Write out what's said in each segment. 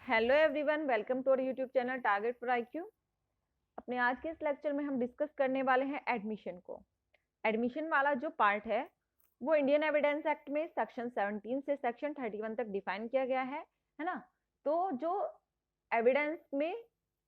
Hello everyone, welcome to our YouTube channel target for IQ. अपने आज के इस लेक्चर में हम डिस्कस करने वाले हैं एडमिशन को। एडमिशन वाला जो पार्ट है वो इंडियन एविडेंस एक्ट में सेक्शन 17 से सेक्शन 31 तक डिफाइन किया गया है ना। तो जो एविडेंस में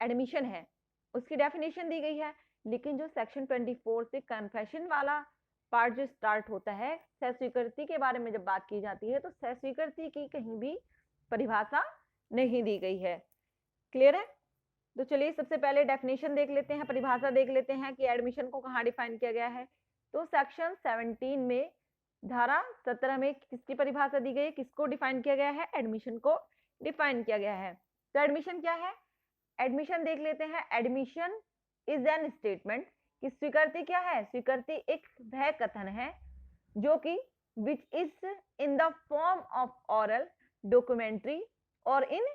एडमिशन है उसकी डेफिनेशन दी गई है, लेकिन जो सेक्शन 24 से कन्फेशन वाला पार्ट जो स्टार्ट होता है, सहस्वीकृति के बारे में जब बात की जाती है तो सहस्वीकृति की कहीं भी परिभाषा नहीं दी गई है। क्लियर है? तो चलिए सबसे पहले डेफिनेशन देख लेते हैं, परिभाषा देख लेते हैं कि एडमिशन को कहाँ डिफाइन किया गया है। तो सेक्शन 17 में धारा 17 में किसकी परिभाषा दी गई है, किसको डिफाइन किया गया है? एडमिशन को डिफाइन किया गया है। तो एडमिशन क्या है? एडमिशन देख लेते हैं। एडमिशन इज एन स्टेटमेंट कि स्वीकृति क्या है? स्वीकृति एक वह कथन है जो कि which is in the form of oral, documentary और इन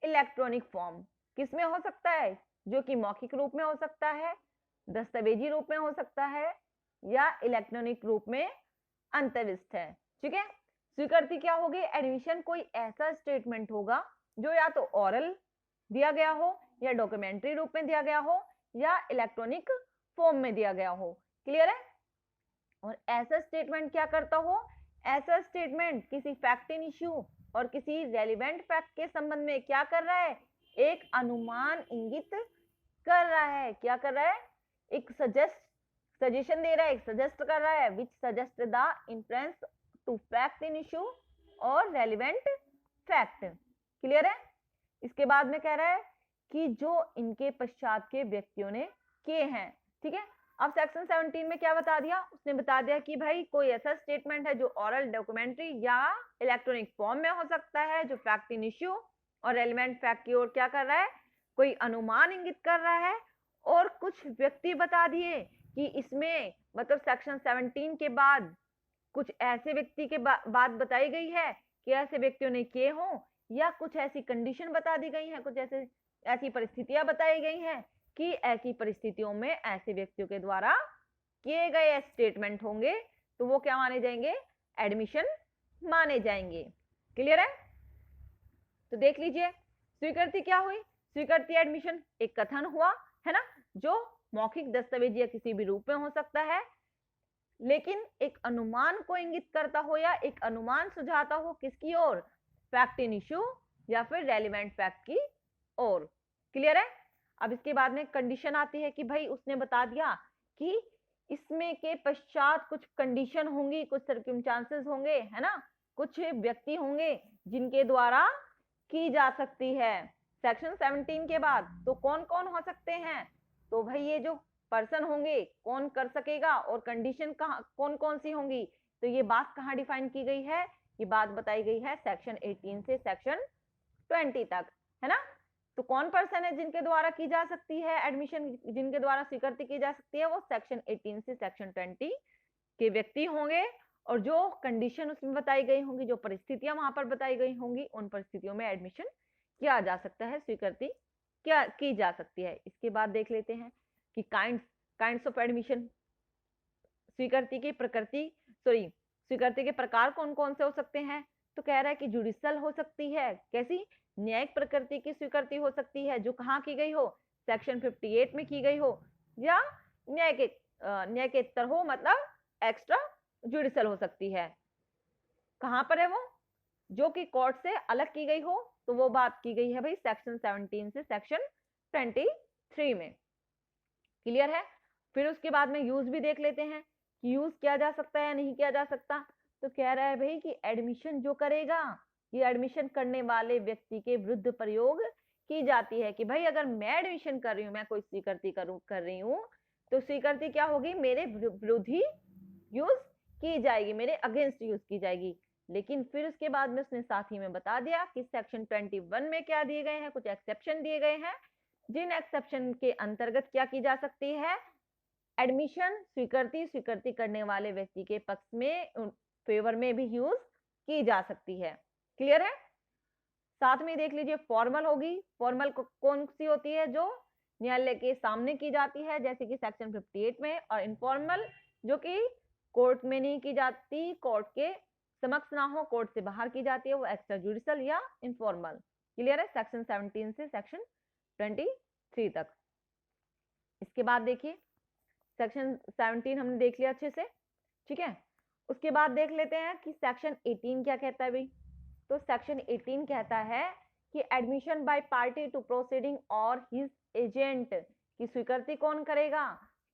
इलेक्ट्रॉनिक फॉर्म। किसमें हो सकता है? जो कि मौखिक रूप में हो सकता है, दस्तावेजी रूप में हो सकता है या इलेक्ट्रॉनिक रूप में अंतर्निष्ठ है। ठीक है, स्वीकृति क्या होगी? एडमिशन कोई ऐसा स्टेटमेंट होगा जो या तो ऑरल दिया गया हो या डॉक्यूमेंट्री रूप में दिया गया हो या इलेक्ट्रॉनिक फॉर्म में दिया गया हो। क्लियर है? और ऐसा स्टेटमेंट क्या करता हो? ऐसा स्टेटमेंट किसी फैक्ट इन इश्यू और किसी रेलिवेंट फैक्ट के संबंध में क्या कर रहा है? एक अनुमान इंगित कर रहा है। क्या कर रहा है? एक सजेशन दे रहा है, एक सजेस्ट कर रहा है, which suggest the influence to fact in issue और रेलिवेंट फैक्ट। क्लियर है? इसके बाद में कह रहा है कि जो इनके पश्चात के व्यक्तियों ने किए हैं। ठीक है, अब सेक्शन 17 में क्या बता दिया? उसने बता दिया कि भाई कोई ऐसा स्टेटमेंट है जो ऑरल, डॉक्यूमेंट्री या इलेक्ट्रॉनिक फॉर्म में हो सकता है, जो फैक्ट इन इश्यू और रेलेवेंट फैक्ट की ओर क्या कर रहा है? कोई अनुमान इंगित कर रहा है। और कुछ व्यक्ति बता दिए कि इसमें मतलब सेक्शन 17 के बाद कुछ ऐसे व्यक्ति के बात बताई गई है कि ऐसे व्यक्तियों ने किए हों, या कुछ ऐसी कंडीशन बता दी गई है, कुछ ऐसी परिस्थितियां बताई गई हैं कि ऐसी परिस्थितियों में ऐसे व्यक्तियों के द्वारा किए गए स्टेटमेंट होंगे तो वो क्या माने जाएंगे? एडमिशन माने जाएंगे। क्लियर है? तो देख लीजिए, स्वीकृति क्या हुई? स्वीकृति एडमिशन एक कथन हुआ है ना, जो मौखिक, दस्तावेजी या किसी भी रूप में हो सकता है, लेकिन एक अनुमान को इंगित करता हो या एक अनुमान सुझाता हो किसकी ओर? फैक्ट इन इश्यू या फिर रेलिवेंट फैक्ट की ओर। क्लियर है? अब इसके बाद में कंडीशन आती है कि भाई उसने बता दिया कि इसमें के पश्चात कुछ कंडीशन होंगी, कुछ सर्कमस्टांसेस होंगे, है ना, कुछ व्यक्ति होंगे जिनके द्वारा की जा सकती है सेक्शन 17 के बाद। तो कौन कौन हो सकते हैं? तो भाई ये जो पर्सन होंगे कौन कर सकेगा और कंडीशन कौन कौन सी होंगी, तो ये बात कहाँ डिफाइन की गई है? ये बात बताई गई है सेक्शन 18 से सेक्शन 20 तक, है ना। तो कौन पर्सन है जिनके द्वारा की जा सकती है एडमिशन, जिनके द्वारा स्वीकृति की जा सकती है? वो सेक्शन 18 से सेक्शन 20 के व्यक्ति होंगे, और जो कंडीशन उसमें बताई गई होंगी, जो परिस्थितियां वहां पर बताई गई होंगी, उन परिस्थितियों में एडमिशन किया जा सकता है, स्वीकृति क्या की जा सकती है। इसके बाद देख लेते हैं कि काइंड्स ऑफ एडमिशन, स्वीकृति की प्रकृति, स्वीकृति के प्रकार कौन कौन से हो सकते हैं? तो कह रहा है कि जुडिशल हो सकती है, कैसी? न्यायिक प्रकृति की स्वीकृति हो सकती है, जो कहाँ की गई हो? सेक्शन 58 में की गई हो, या न्याय के इतर हो, मतलब एक्स्ट्रा जुडिशल हो सकती है। कहां पर है वो? जो कि कोर्ट से अलग की गई हो, तो वो बात की गई है भाई सेक्शन 17 से सेक्शन 23 में। क्लियर है? फिर उसके बाद में यूज भी देख लेते हैं कि यूज किया जा सकता है या नहीं किया जा सकता। तो कह रहा है भाई कि एडमिशन जो करेगा, ये एडमिशन करने वाले व्यक्ति के विरुद्ध प्रयोग की जाती है। कि भाई अगर मैं एडमिशन कर रही हूँ, मैं कोई स्वीकृति कर रही हूँ, तो स्वीकृति क्या होगी? मेरे विरुद्ध ही यूज की जाएगी, मेरे अगेंस्ट यूज की जाएगी। लेकिन फिर उसके बाद में उसने साथ ही में बता दिया कि सेक्शन 21 में क्या दिए गए हैं, कुछ एक्सेप्शन दिए गए हैं, जिन एक्सेप्शन के अंतर्गत क्या की जा सकती है? एडमिशन स्वीकृति करने वाले व्यक्ति के पक्ष में, फेवर में भी यूज की जा सकती है। क्लियर है? साथ में देख लीजिए फॉर्मल होगी। फॉर्मल कौन सी होती है? जो न्यायालय के सामने की जाती है, जैसे कि सेक्शन 58 में। और इनफॉर्मल जो कि कोर्ट में नहीं की जाती, कोर्ट के समक्ष ना हो, कोर्ट से बाहर की जाती है, वो एक्स्ट्रा जुडिशल या इनफॉर्मल। क्लियर है, सेक्शन 17 से सेक्शन 23 तक। इसके बाद देखिए सेक्शन 17 हमने देख लिया अच्छे से, ठीक है। उसके बाद देख लेते हैं कि सेक्शन 18 क्या कहता है भाई। तो सेक्शन 18 कहता है कि admission by party to proceeding और हिज एजेंट की स्वीकृति कौन करेगा,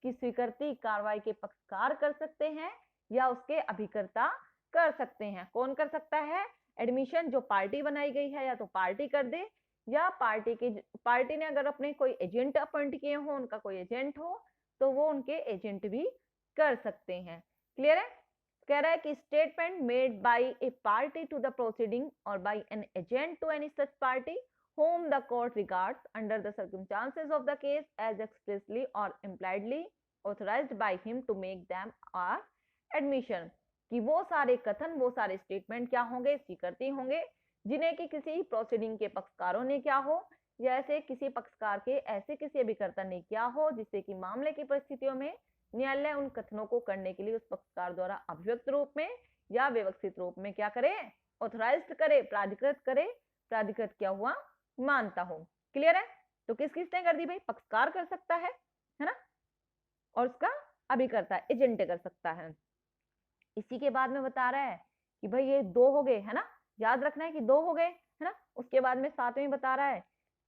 कि स्वीकृति कार्रवाई के पक्षकार कर सकते हैं या उसके अभिकर्ता कर सकते हैं। कौन कर सकता है, एडमिशन जो पार्टी बनाई गई है या तो पार्टी कर दे, या पार्टी ने अगर अपने कोई एजेंट अपॉइंट किए हो, उनका कोई एजेंट हो, तो वो उनके एजेंट भी कर सकते हैं। क्लियर है। कह रहा है कि statement made by a party to the proceeding और by an agent to any such party whom the court regards under the circumstances of the case as expressly or impliedly authorized by him to make them are admission, कि वो सारे कथन, वो सारे statement क्या होंगे, स्वीकृति होंगे, जिन्हें कि किसी प्रोसीडिंग के पक्षकारों ने क्या हो, या ऐसे किसी पक्षकार के ऐसे किसी अभिकर्ता ने क्या हो, जिससे कि मामले की परिस्थितियों में न्यायालय उन कथनों को करने के लिए उस पक्षकार द्वारा अभिव्यक्त रूप में या व्यवस्थित रूप में क्या करे, ऑथराइज्ड करे, प्राधिकृत करे। प्राधिकृत क्या हुआ, मानता हो। क्लियर है। तो किसने कर दी भाई, पक्षकार कर सकता है ना, और उसका अभिकर्ता एजेंट कर सकता है। इसी के बाद में बता रहा है कि भाई ये दो हो गए, है ना, याद रखना है कि दो हो गए, है ना। उसके बाद में सातवें बता रहा है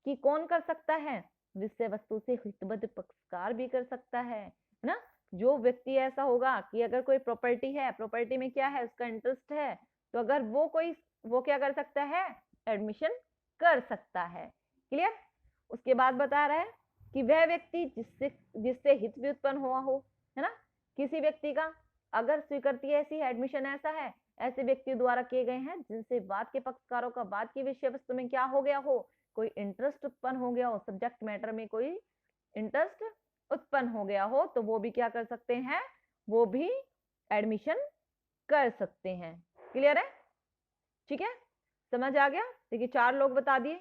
कि कौन कर सकता है, विषय वस्तु से हितबद्ध पक्षकार भी कर सकता है ना। जो व्यक्ति ऐसा होगा कि अगर कोई प्रॉपर्टी है, प्रॉपर्टी में क्या है, उसका इंटरेस्ट है, तो अगर वो क्या कर सकता है, एडमिशन कर सकता है। क्लियर। उसके बाद बता रहा है कि वह व्यक्ति जिससे हित भी उत्पन्न हुआ हो, है ना, किसी व्यक्ति का अगर स्वीकृति ऐसी है, एडमिशन ऐसा है, ऐसे व्यक्ति द्वारा किए गए हैं जिनसे वाद के पक्षकारों का वाद की विषय वस्तु में क्या हो गया हो, कोई इंटरेस्ट उत्पन्न हो गया हो, सब्जेक्ट मैटर में कोई इंटरेस्ट उत्पन्न हो गया हो, तो वो भी क्या कर सकते हैं, वो भी एडमिशन कर सकते हैं। क्लियर है, ठीक है, समझ आ गया। देखिए 4 लोग बता दिए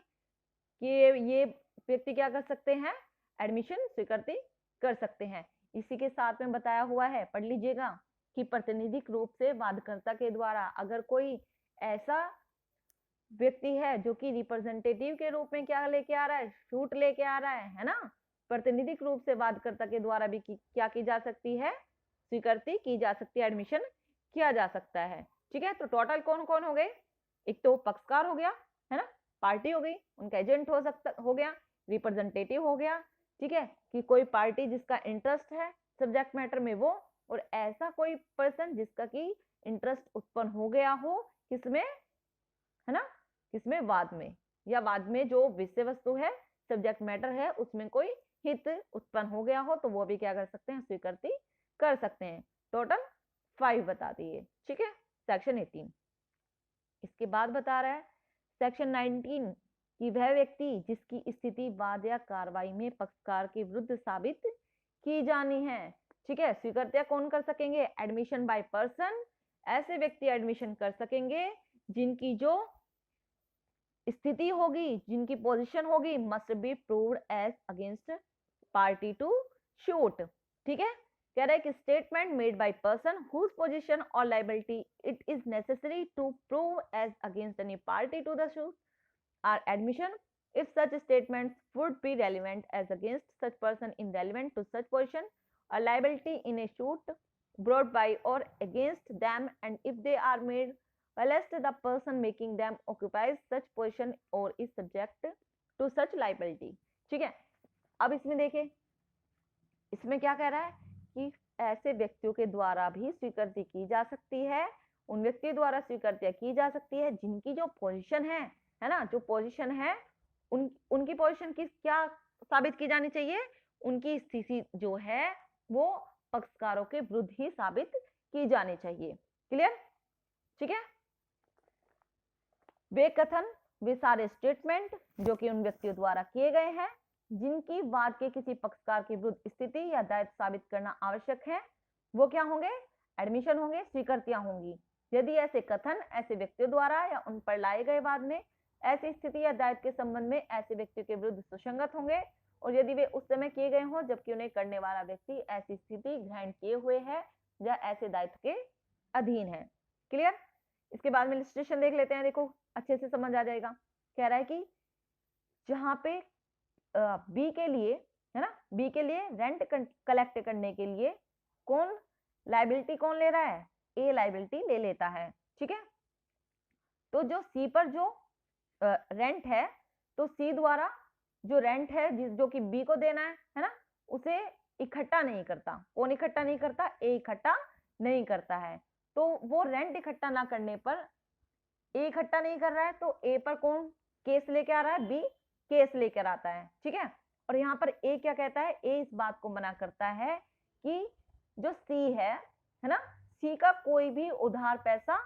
कि ये व्यक्ति क्या कर सकते हैं, एडमिशन स्वीकृति कर सकते हैं। इसी के साथ में बताया हुआ है, पढ़ लीजिएगा, कि प्रतिनिधिक रूप से वादकर्ता के द्वारा अगर कोई ऐसा व्यक्ति है जो कि रिप्रेजेंटेटिव के रूप में क्या लेके आ रहा है, शूट लेके आ रहा है ना, प्रतिनिधिक रूप से वादकर्ता के द्वारा भी क्या की जा सकती है, स्वीकृति की जा सकती है, एडमिशन किया जा सकता है। ठीक है। तो टोटल कौन कौन हो गए, एक तो पक्षकार हो गया, है ना, पार्टी हो गई, उनका एजेंट हो गया, रिप्रेजेंटेटिव हो गया, ठीक है, कि कोई पार्टी जिसका इंटरेस्ट है सब्जेक्ट मैटर में वो, और ऐसा कोई पर्सन जिसका की इंटरेस्ट उत्पन्न हो गया हो किसमें, है ना, किसमें, वाद में, या वाद में जो विषय वस्तु है, सब्जेक्ट मैटर है, उसमें कोई हित उत्पन्न हो गया हो, तो वो भी क्या कर सकते हैं, स्वीकृति कर सकते हैं। टोटल 5 बता दिए। ठीक है, सेक्शन 18। इसके बाद बता रहा है सेक्शन 19 कि वह व्यक्ति जिसकी स्थिति वाद या कार्रवाई में पक्षकार के विरुद्ध साबित की जानी है। ठीक है, स्वीकृतियां कौन कर सकेंगे, एडमिशन बाय पर्सन, ऐसे व्यक्ति एडमिशन कर सकेंगे जिनकी जो स्थिति होगी, जिनकी पोजीशन होगी, must be proved as against party to suit. ठीक है, कह रहा है कि statement made by person whose position और liability it is necessary to prove as against any party to the suit are admission if such statements would be relevant as against such person in relevant to such position or liability in a suit brought by or against them, and if they are made whilst the person making them occupies such position or is subject to such liability। ठीक है, अब इसमें देखें, इसमें क्या कह रहा है कि ऐसे व्यक्तियों के द्वारा भी स्वीकृति की जा सकती है, उन व्यक्तियों द्वारा स्वीकृति की जा सकती है जिनकी जो पोजीशन है ना, जो पोजीशन है उनकी पोजीशन की क्या साबित की जानी चाहिए, उनकी स्थिति जो है वो पक्षकारों के विरुद्ध ही साबित की जानी चाहिए। क्लियर, ठीक है। वे कथन, वे सारे स्टेटमेंट जो कि उन व्यक्तियों द्वारा किए गए हैं जिनकी वाद के किसी पक्षकार के विरुद्ध स्थिति या दायित्व साबित करना आवश्यक है, वो क्या होंगे, एडमिशन होंगे, स्वीकृतियां होंगी। यदि ऐसे कथन ऐसे व्यक्तियों द्वारा या उन पर लाए गए वाद में ऐसी स्थिति या दायित्व के संबंध में ऐसे व्यक्ति के विरुद्ध सुसंगत होंगे, और यदि वे उस समय किए गए हों जबकि उन्हें करने वाला व्यक्ति ऐसी स्थिति ग्रहण किए हुए है या ऐसे दायित्व के अधीन है। क्लियर। इसके बाद में इलस्ट्रेशन देख लेते हैं, देखो अच्छे से समझ आ जाएगा। कह रहा है कि जहाँ पे बी के लिए, है ना, बी के लिए रेंट कलेक्ट करने के लिए कौन लाइबिलिटी कौन ले रहा है, ए लाइबिलिटी ले लेता है, ठीक है। तो जो सी पर जो रेंट है, तो सी द्वारा जो रेंट है जो कि बी को देना है ना, उसे इकट्ठा नहीं करता। कौन इकट्ठा नहीं करता, ए इकट्ठा नहीं करता है। तो वो रेंट इकट्ठा ना करने पर, ए इकट्ठा नहीं कर रहा है तो ए पर कौन केस लेके आ रहा है, बी केस लेकर आता है, ठीक है। और यहाँ पर ए क्या कहता है, ए इस बात को मना करता है कि जो सी है ना, सी का कोई भी उधार पैसा,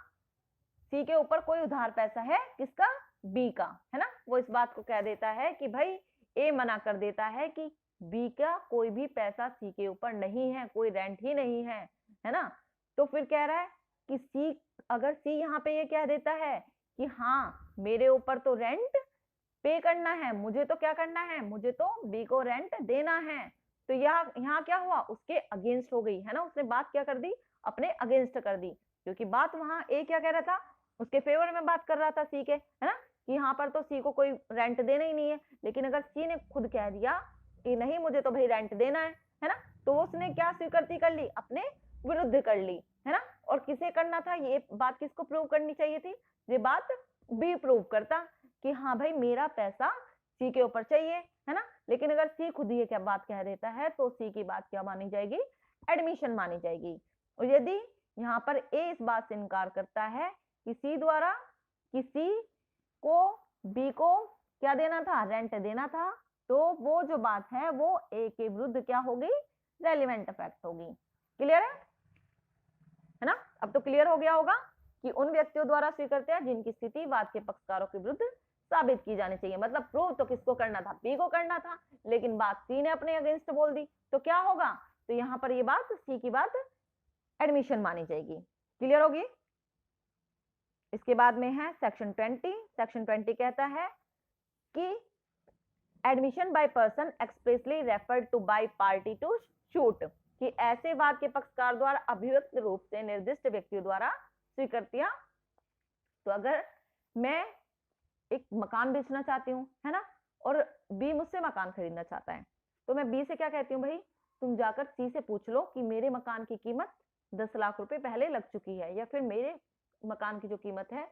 सी के ऊपर कोई उधार पैसा है किसका, बी का, है ना। वो इस बात को कह देता है कि भाई ए मना कर देता है कि बी का कोई भी पैसा सी के ऊपर नहीं है, कोई रेंट ही नहीं है ना। तो फिर कह रहा है कि सी, अगर सी यहाँ पे ये कह देता है कि हाँ मेरे ऊपर तो रेंट पे करना है, मुझे तो क्या करना है, मुझे तो बी को रेंट देना है, तो यहाँ क्या हुआ, उसके अगेंस्ट हो गई, है ना। उसने बात क्या कर दी, अपने अगेंस्ट कर दी, क्योंकि बात वहां ए क्या कह रहा था, उसके फेवर में बात कर रहा था सी के, है ना, कि यहाँ पर तो सी को कोई रेंट देना ही नहीं है। लेकिन अगर सी ने खुद कह दिया कि नहीं मुझे तो भाई रेंट देना है ना, तो उसने क्या स्वीकृति कर ली, अपने विरुद्ध कर ली, है ना। और किसे करना था ये बात, किसको प्रूव करनी चाहिए थी, ये बात बी प्रूव करता कि हाँ भाई मेरा पैसा सी के ऊपर चाहिए, है ना। लेकिन अगर सी खुद ये क्या बात कह देता है तो सी की बात क्या मानी जाएगी, एडमिशन मानी जाएगी। और यदि यहाँ पर ए इस बात से इनकार करता है कि सी द्वारा किसी को बी को क्या देना था, रेंट देना था, तो वो जो बात है वो ए के विरुद्ध क्या होगी, रेलिवेंट इफेक्ट होगी। क्लियर है ना। अब तो क्लियर हो गया होगा कि उन व्यक्तियों द्वारा स्वीकृत्य जिनकी स्थिति वाद के पक्षकारों के विरुद्ध साबित की जानी चाहिए। मतलब प्रूव तो किसको करना था, बी को करना था, लेकिन बात सी ने अपने अगेंस्ट बोल दी, तो क्या होगा, तो यहाँ पर ये बात सी की बात एडमिशन मानी जाएगी। क्लियर होगी। इसके बाद में है सेक्शन 20। सेक्शन 20 कहता है कि admission by person expressly referred to by party to suit, कि ऐसे वाद के पक्षकार द्वारा अभिव्यक्त रूप से निर्दिष्ट व्यक्तियों द्वारा स्वीकृतियां, तो अगर मैं एक मकान बेचना चाहती हूँ, है ना, और बी मुझसे मकान खरीदना चाहता है, तो मैं बी से क्या कहती हूँ, भाई तुम जाकर सी से पूछ लो कि मेरे मकान की कीमत 10 लाख रुपए पहले लग चुकी है, या फिर मेरे मकान की जो कीमत है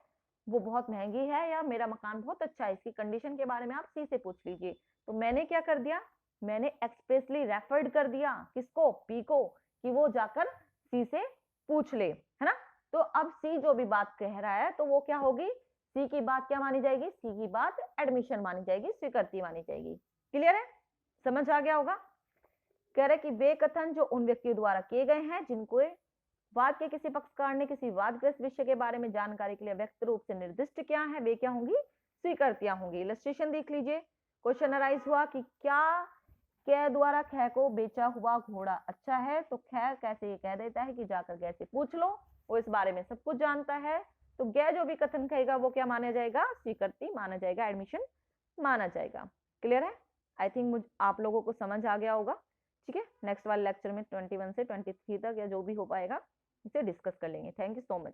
वो बहुत महंगी है, या मेरा मकान बहुत अच्छा है, इसकी कंडीशन के बारे में आप सी से पूछ लीजिए। तो मैंने क्या कर दिया, मैंने एक्सप्रेसली रेफर्ड कर दिया किसको, पी को, कि वो जाकर सी से पूछ ले, है ना। तो अब सी जो भी बात कह रहा है तो वो क्या होगी, सी की बात क्या मानी जाएगी, सी की बात एडमिशन मानी जाएगी, स्वीकृति मानी जाएगी। क्लियर है, समझ आ गया होगा। कह रहे कि वे कथन जो उन व्यक्तियों द्वारा किए गए हैं जिनको वाद के किसी पक्षकार ने किसी वादग्रस्त विषय के बारे में जानकारी के लिए व्यक्त रूप से निर्दिष्ट किया है, वे क्या होंगी, स्वीकृतियां होंगी। इलस्ट्रेशन देख लीजिए। क्वेश्चन अराइज हुआ कि क्या कै द्वारा ख को बेचा हुआ घोड़ा अच्छा है, तो ख कैसे ये कह देता है कि जाकर गै से पूछ लो, वो इस बारे में सब कुछ जानता है। तो गै जो भी कथन कहेगा वो क्या माना जाएगा, स्वीकृति माना जाएगा, एडमिशन माना जाएगा। क्लियर है। आई थिंक आप लोगों को समझ आ गया होगा। ठीक है, नेक्स्ट वाले लेक्चर में 21 से 23 तक या जो भी हो पाएगा इसे डिस्कस कर लेंगे। Thank you so much.